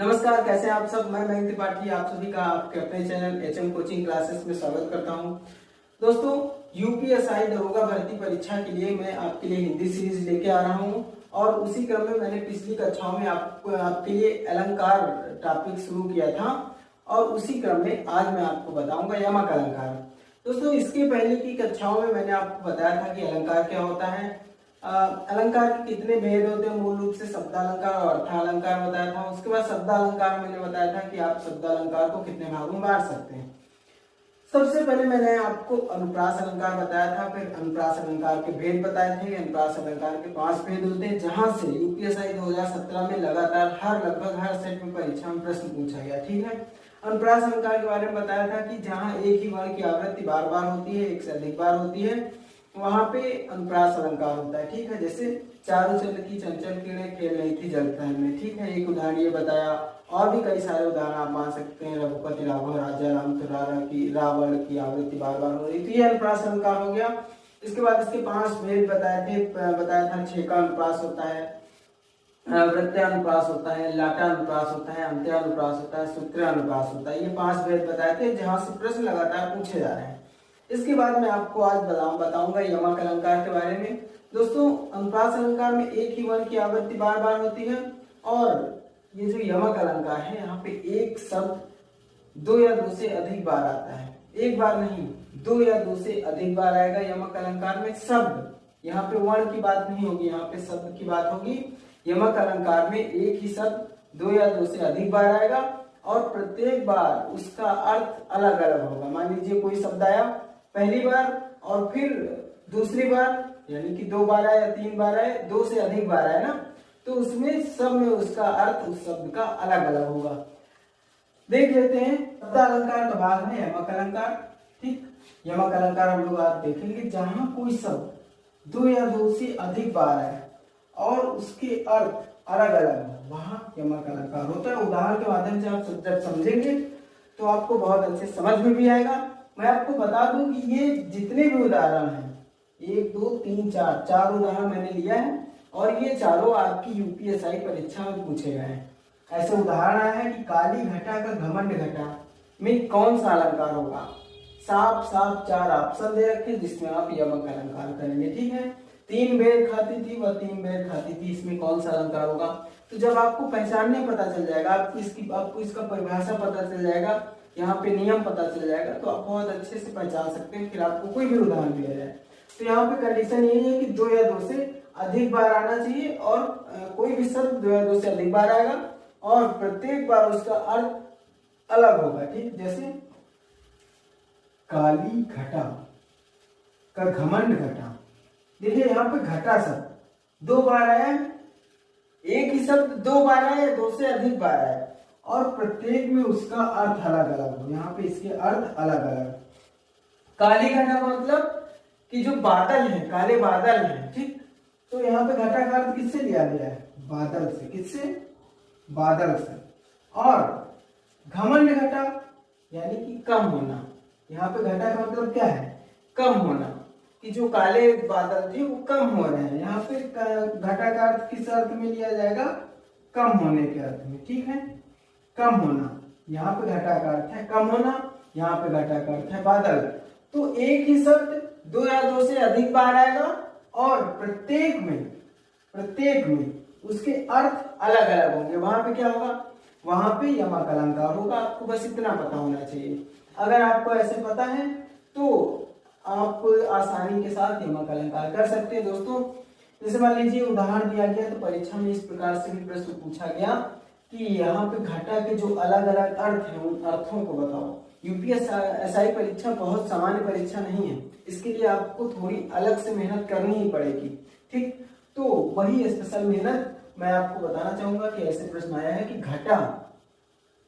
नमस्कार, कैसे हैं आप सब। मैं मयंक त्रिपाठी आप सभी का आपके अपने चैनल एचएम कोचिंग क्लासेस में स्वागत करता हूं। दोस्तों, यूपीएसआई दरोगा भर्ती परीक्षा के लिए मैं आपके लिए हिंदी सीरीज लेके आ रहा हूं और उसी क्रम में मैंने पिछली कक्षाओं में आपके लिए अलंकार टॉपिक शुरू किया था और उसी क्रम में आज मैं आपको बताऊंगा यमक अलंकार। दोस्तों, इसके पहले की कक्षाओं में मैंने आपको बताया था कि अलंकार क्या होता है, अलंकार के कितने भेद होते हैं। मूल रूप से शब्दालंकार और अर्थालंकार बताया था। उसके बाद शब्दालंकार मैंने बताया था कि आप शब्दालंकार को कितने भागों में बांट सकते हैं। सबसे पहले मैंने आपको अनुप्रास अलंकार बताया था, फिर अनुप्रास अलंकार के भेद बताए थे। अनुप्रास अलंकार के 5 भेद होते हैं, जहां से यूपीएसआई 2017 में लगातार लगभग हर सेट में परीक्षा में प्रश्न पूछा गया। ठीक है, अनुप्रास अलंकार के बारे में बताया था कि जहां एक ही वर्ण की आवृत्ति बार बार होती है, एक से अधिक बार होती है, वहां पे अनुप्रास अलंकार होता है। ठीक है, जैसे चारों चल की चंचल किरणें खेल रही थी जलतल में। ठीक है, एक उदाहरण ये बताया, और भी कई सारे उदाहरण आप मान सकते हैं। रघुपति राघव राजा राम की रावण की आवृत्ति बार बार हो रही थी, ये अनुप्रास अलंकार हो गया। इसके बाद इसके 5 भेद बताए थे। बताया था छेका अनुप्रास होता है, वृत्यानुप्रास होता है, लाटानुप्रास होता है, अंत्यानुप्रास होता है, सूत्रानुप्रास होता है। ये 5 भेद बताए थे जहां से प्रश्न लगातार पूछे जा रहे हैं। इसके बाद मैं आपको आज बताऊंगा यमक अलंकार के बारे में। दोस्तों, अनुप्रास अलंकार में एक ही वर्ण की आवृत्ति बार बार होती है और ये जो यमक अलंकार है, यहाँ पे एक शब्द 2 या 2 से अधिक बार आता है। एक बार नहीं, 2 या 2 से अधिक बार आएगा यमक अलंकार में। शब्द, यहाँ पे वर्ण की बात नहीं होगी, यहाँ पे शब्द की बात होगी। यमक अलंकार में एक ही शब्द 2 या 2 से अधिक बार आएगा और प्रत्येक बार उसका अर्थ अलग अलग होगा। मान लीजिए कोई शब्द आया पहली बार और फिर दूसरी बार, यानी कि 2 बार आया या 3 बार आया, 2 से अधिक बार आया ना, तो उसमें सब में उसका अर्थ उस शब्द का अलग अलग होगा। देख लेते हैं शब्दालंकार का भाग है यमक अलंकार। ठीक, यमक अलंकार हम लोग आज देखेंगे जहां कोई शब्द 2 या 2 से अधिक बार आए और उसके अर्थ अलग अलग हो, वहां यमक अलंकार होता है। उदाहरण के माध्यम से आप जब समझेंगे तो आपको बहुत अच्छे समझ में भी आएगा। मैं आपको बता दूं कि ये जितने भी उदाहरण हैं, 1 2 3 4 उदाहरण मैंने लिया है और ये चारों आपकी यूपीएसआई परीक्षा में पूछे गए हैं। ऐसे उदाहरण आया है कि काली घटा का घमंड घटा में कौन सा अलंकार होगा। साफ साफ 4 ऑप्शन दे रखे जिसमें आप यमक अलंकार करेंगे। ठीक है, 3 बेर खाती थी वह 3 बेर खाती थी, इसमें कौन सा अलंकार होगा। तो जब आपको पहचानने पता चल जाएगा, आपको इसका परिभाषा पता चल जाएगा, यहाँ पे नियम पता चल जाएगा, तो आप बहुत अच्छे से पहचान सकते हैं। फिर आपको कोई भी उदाहरण दिया जाए तो यहाँ पे कंडीशन यही है कि 2 या 2 से अधिक बार आना चाहिए और कोई भी शब्द 2 या 2 से अधिक बार आएगा और प्रत्येक बार उसका अर्थ अलग होगा। ठीक, जैसे काली घटा का घमंड घटा, देखिए यहाँ पे घटा शब्द 2 बार आया, एक ही शब्द 2 बार आया, 2 से अधिक बार आया और प्रत्येक में उसका अर्थ अलग अलग हो। यहाँ पे इसके अर्थ अलग अलग। काली घटा का मतलब कि जो बादल है, काले बादल हैं। ठीक, तो यहाँ पे घटा का अर्थ किससे लिया गया है? बादल से। किससे? बादल से। और घमंड घटा यानी कि कम होना। यहाँ पे घटा का मतलब क्या है? कम होना, कि जो काले बादल थे वो कम हो रहे हैं। यहाँ पे घटा का अर्थ किस अर्थ में लिया जाएगा? कम होने के अर्थ में। ठीक है, कम होना, यहाँ पे घटा का अर्थ है कम होना, यहाँ पे घटा का अर्थ है बादल। तो एक ही शब्द 2 या 2 से अधिक बार आएगा और प्रत्येक में उसके अर्थ अलग अलग होंगे। वहां पे क्या होगा? वहां पे यमक अलंकार होगा। आपको बस इतना पता होना चाहिए। अगर आपको ऐसे पता है तो आप आसानी के साथ यमक अलंकार कर सकते हैं। दोस्तों, जैसे मान लीजिए उदाहरण दिया गया तो परीक्षा में इस प्रकार से भी प्रश्न पूछा गया कि यहाँ पे घटा के जो अलग अलग अर्थ हैं उन अर्थों को बताओ। यूपीएसआई परीक्षा बहुत सामान्य परीक्षा नहीं है, इसके लिए आपको थोड़ी अलग से मेहनत करनी ही पड़ेगी। ठीक, तो वही स्पेशल मेहनत मैं आपको बताना चाहूंगा कि ऐसे प्रश्न आया है कि घटा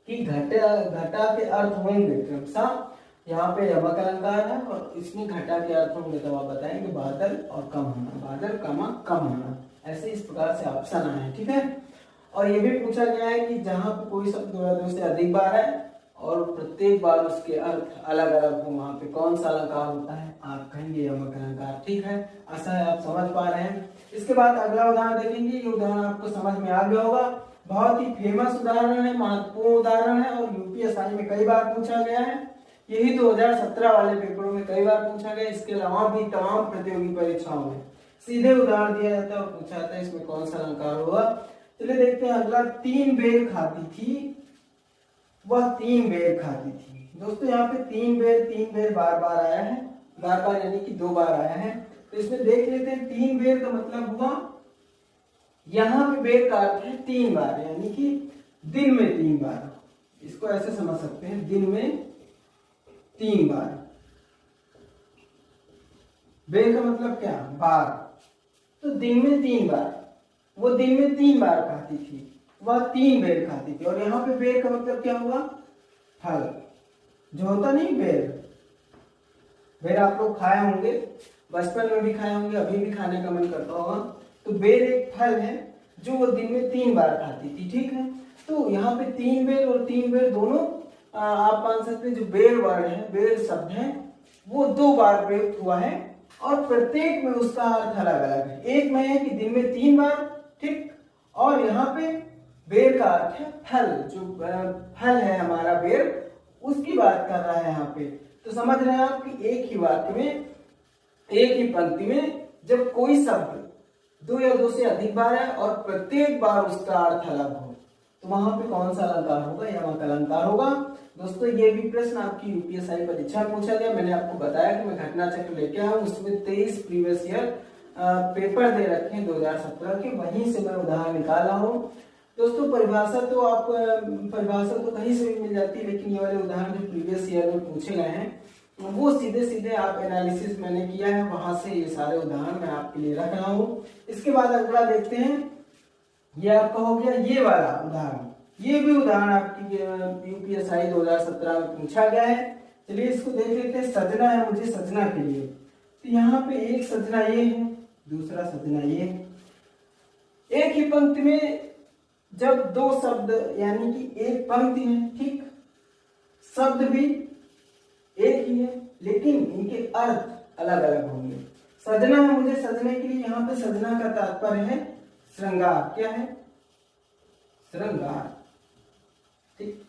के अर्थ होंगे क्रमशः। यहाँ पे यमक अलंकार है और इसमें घटा के अर्थ होंगे, तो आप बताएंगे बादल और कम होना, बादल कम होना। ऐसे इस प्रकार से ऑप्शन आए हैं। ठीक है, और ये भी पूछा गया है कि जहां पे कोई शब्द 2 या 2 से अधिक बार है और प्रत्येक बार उसके अर्थ अलग अलग हो, वहां पे कौन सा अलंकार होता है? आप कहेंगे यमक अलंकार। ठीक है, आशा है आप समझ पा रहे हैं। इसके बाद अगला उदाहरण देखेंगे। ये उदाहरण आपको समझ में आ गया होगा। बहुत ही फेमस उदाहरण है, महत्वपूर्ण उदाहरण है और यूपीएसआई में कई बार पूछा गया है। यही 2017 वाले पेपरों में कई बार पूछा गया। इसके अलावा भी तमाम प्रतियोगी परीक्षाओं में सीधे उदाहरण दिया जाता है और पूछा जाता है इसमें कौन सा अलंकार होगा। चलिए देखते हैं अगला। 3 बेर खाती थी वह 3 बेर खाती थी। दोस्तों यहाँ पे 3 बेर बार बार आया है, बार बार यानी कि 2 बार आया है। तो इसमें देख लेते हैं 3 बेर का मतलब हुआ, यहाँ पे बेर का अर्थ है 3 बार, यानी कि दिन में 3 बार। इसको ऐसे समझ सकते हैं, दिन में 3 बार। बेर का मतलब क्या, बार। तो दिन में 3 बार, वो दिन में 3 बार खाती थी, वह 3 बेर खाती थी। और यहाँ पे बेर का मतलब क्या हुआ, फल। जो होता नहीं बेर, बेर आप लोग खाए होंगे, बचपन में भी खाए होंगे, अभी भी खाने का मन करता होगा। तो बेर एक फल है जो वो दिन में 3 बार खाती थी, ठीक है। तो यहाँ पे 3 बेर और 3 बेर दोनों आप मान सकते हैं। जो बेर वर्ड है, बेर शब्द है, वो 2 बार प्रयुक्त हुआ है और प्रत्येक में उसका अर्थ अलग अलग है। एक में है कि दिन में 3 बार, ठीक, और यहाँ पे बेर का अर्थ है फल। जो फल है हमारा बेर, उसकी बात कर रहा है यहाँ पे। तो समझ रहे हैं आप कि एक ही वाक्य में, एक ही पंक्ति में जब कोई शब्द 2 या 2 से अधिक बार है और प्रत्येक बार उसका अर्थ अलग हो, तो वहां पे कौन सा अलंकार होगा, यमक अलंकार होगा। दोस्तों ये भी प्रश्न आपकी यूपीएसआई परीक्षा में पूछा गया। मैंने आपको बताया कि मैं घटना चक्र लेके आया हूँ, उसमें 23 प्रीवियस ईयर पेपर दे रखे हैं 2017 के, वहीं से मैं उदाहरण निकाला हूँ। दोस्तों परिभाषा तो कहीं से भी मिल जाती है, लेकिन ये वाले उदाहरण जो प्रीवियस ईयर में पूछे गए हैं वो सीधे आप एनालिसिस मैंने किया है, वहां से ये सारे उदाहरण मैं आपके लिए रख रहा हूँ। इसके बाद अगला देखते हैं, ये आपका हो गया ये वाला उदाहरण। ये भी उदाहरण आपकी यूपीएसआई 2017 में पूछा गया है। चलिए इसको देख लेते हैं। सजना है मुझे सजना के लिए, तो यहाँ पे एक सजना ये है, दूसरा सजना ये है। एक ही पंक्ति में जब 2 शब्द, यानी कि एक पंक्ति है, ठीक, शब्द भी एक ही है, लेकिन इनके अर्थ अलग अलग होंगे। सजना है मुझे सजने के लिए, यहाँ पे सजना का तात्पर्य है श्रृंगार। क्या है, श्रृंगार, ठीक।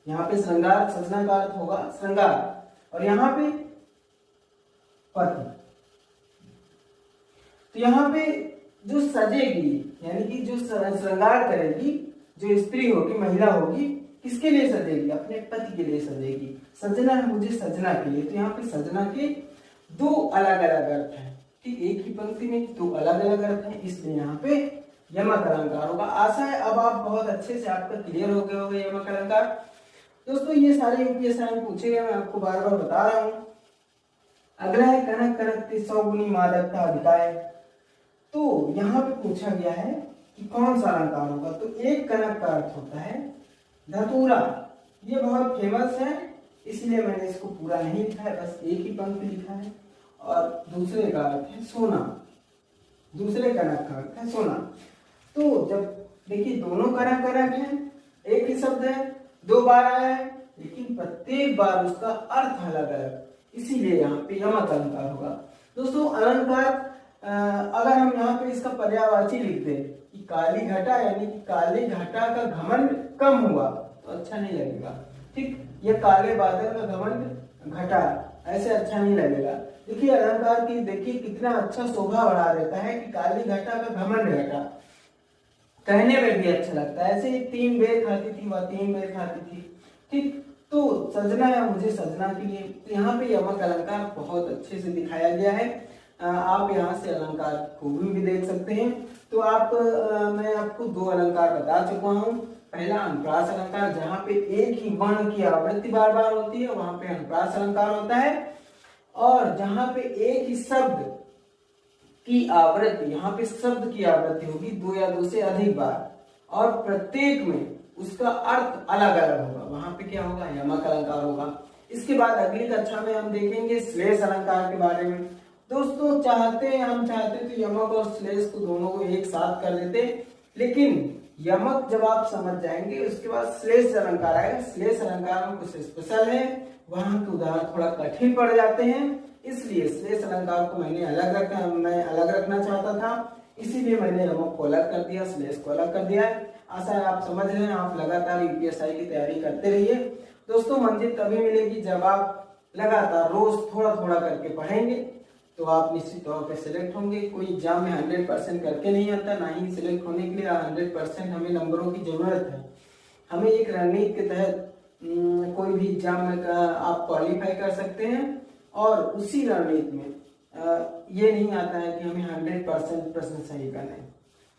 यहाँ पे श्रृंगार, सजना का अर्थ होगा श्रृंगार, और यहाँ पे पति। तो यहाँ पे जो सजेगी, यानी कि जो श्रृंगार करेगी, जो स्त्री होगी, महिला होगी, किसके लिए सजेगी, अपने पति के लिए सजेगी। सजना है मुझे सजना के लिए, तो यहाँ पे सजना के 2 अलग अलग अर्थ हैं, ठीक। एक ही पंक्ति में 2 अलग अलग अर्थ हैं, इसलिए यहाँ पे यमक अलंकार होगा। आशा है अब आप बहुत अच्छे से आपका क्लियर हो गए होंगे यमक अलंकार। दोस्तों ये सारे यूपीएसआई में पूछे गए, मैं आपको बार बार बता रहा हूँ। अगला है कनक कनकती 100 गुनी मादकता अधिकाय। तो यहाँ पे पूछा गया है कि कौन सा अलंकार होगा। तो एक कनक का अर्थ होता है धतूरा, ये बहुत फेमस है, इसलिए मैंने इसको पूरा नहीं लिखा है, बस एक ही पंक्ति लिखा है। और दूसरे का अर्थ है सोना, दूसरे कनक का अर्थ है सोना। तो जब देखिए दोनों कनक कनक है, एक ही शब्द है, 2 बार आया है, लेकिन प्रत्येक बार उसका अर्थ अलग अलग, इसीलिए यहाँ पे यमक अलंकार होगा। दोस्तों अलंकार अगर हम यहाँ पे इसका पर्यायवाची लिख दें कि काली घटा, यानी कि काली घटा का घमंड कम हुआ, तो अच्छा नहीं लगेगा, ठीक। ये काले बादल का घमंड घटा, ऐसे अच्छा नहीं लगेगा। देखिए अलंकार की देखिए कितना अच्छा शोभा बढ़ा देता है कि काली घटा का घमंड घटा, कहने में भी अच्छा लगता है। ऐसे ही 3 बेर खाती थी वह 3 बेर खाती थी, ठीक। तो सजना है मुझे सजना के लिए, तो यहाँ पे यमक अलंकार बहुत अच्छे से दिखाया गया है। आप यहाँ से अलंकार खूबी भी देख सकते हैं। तो मैं आपको 2 अलंकार बता चुका हूँ। पहला अनुप्रास अलंकार, जहाँ पे एक ही वर्ण की आवृत्ति बार बार होती है, वहां पे अनुप्रास अलंकार होता है। और जहाँ पे एक ही शब्द की आवृत्ति, यहाँ पे शब्द की आवृत्ति होगी 2 या 2 से अधिक बार, और प्रत्येक में उसका अर्थ अलग अलग होगा, वहां पे क्या होगा, यमक अलंकार होगा। इसके बाद अगली कक्षा में हम देखेंगे श्लेष अलंकार के बारे में। दोस्तों हम चाहते तो यमक और श्लेष को दोनों को एक साथ कर देते, लेकिन यमक जब आप समझ जाएंगे उसके बाद श्लेष अलंकार आएगा। श्लेष अलंकार में कुछ स्पेशल है, वहां के उदाहरण थोड़ा कठिन पड़ जाते हैं, इसलिए श्लेष अलंकार को मैं अलग रखना चाहता था, इसीलिए मैंने यमक को अलग कर दिया, श्लेष को अलग कर दिया है। आशा है आप समझ रहे हैं, आप लगातार यूपीएसआई की तैयारी करते रहिए। दोस्तों मंजिल तभी मिलेगी जब आप लगातार रोज थोड़ा थोड़ा करके पढ़ेंगे, तो आप निश्चित तौर पे सिलेक्ट होंगे। कोई एग्जाम में 100% करके नहीं आता, ना ही सिलेक्ट होने के लिए 100% हमें नंबरों की जरूरत है। हमें एक रणनीति के तहत कोई भी एग्जाम में आप क्वालिफाई कर सकते हैं, और उसी रणनीति में ये नहीं आता है कि हमें 100% प्रश्न सही करना है।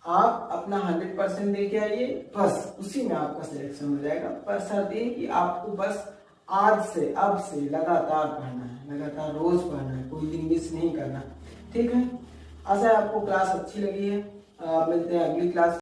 आप अपना 100% देके आइए, बस उसी में आपका सिलेक्शन हो जाएगा। पर शर्त ये कि आपको बस आज से अब से लगातार पढ़ना है, लगातार रोज पढ़ना है, कोई दिन मिस नहीं करना। ठीक है, आशा है आपको क्लास अच्छी लगी है। मिलते हैं अगली क्लास।